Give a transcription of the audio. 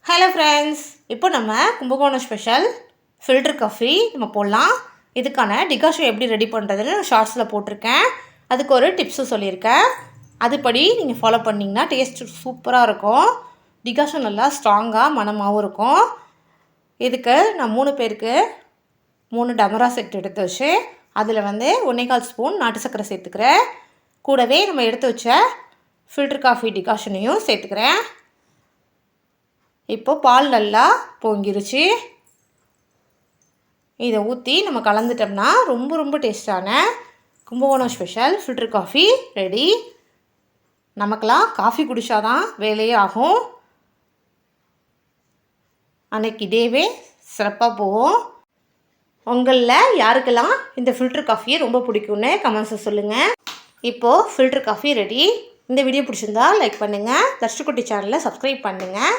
Hello friends, இப்போ நம்ம Kumbakonam special filter coffee நம்ம போடலாம். இதுக்கான டிகாஷன் எப்படி ரெடி பண்ணுறதுன்னு ஷார்ட்ஸில் போட்டிருக்கேன். அதுக்கு ஒரு டிப்ஸும் சொல்லியிருக்கேன். அதுபடி நீங்கள் ஃபாலோ பண்ணிங்கன்னா டேஸ்ட்டு சூப்பராக இருக்கும். டிகாஷன் நல்லா ஸ்ட்ராங்காக மணமாகவும் இருக்கும். இதுக்கு நான் 3 பேருக்கு 3 டமரா செட் எடுத்து வச்சு அதில் 1/4 ஸ்பூன் நாட்டு சர்க்கரை சேர்த்துக்கிறேன். கூடவே நம்ம எடுத்து வச்ச ஃபில்டர் காஃபி டிகாஷனையும் சேர்த்துக்கிறேன். இப்போது பால் நல்லா பொங்கிருச்சு. இதை ஊற்றி நம்ம கலந்துட்டோம்னா ரொம்ப டேஸ்டான Kumbakonam special filter coffee ready. நமக்கெல்லாம் காஃபி குடித்தாதான் வேலையே ஆகும். அன்னைக்கு டேவே சிறப்பாக போகும். உங்களில் யாருக்கெல்லாம் இந்த ஃபில்டர் காஃபியை ரொம்ப பிடிக்கும்னு கமெண்ட்ஸை சொல்லுங்கள். இப்போது ஃபில்டர் காஃபி ரெடி. இந்த வீடியோ பிடிச்சிருந்தா லைக் பண்ணுங்கள். தர்ஷகுட்டி சேனலை சப்ஸ்கிரைப் பண்ணுங்கள்.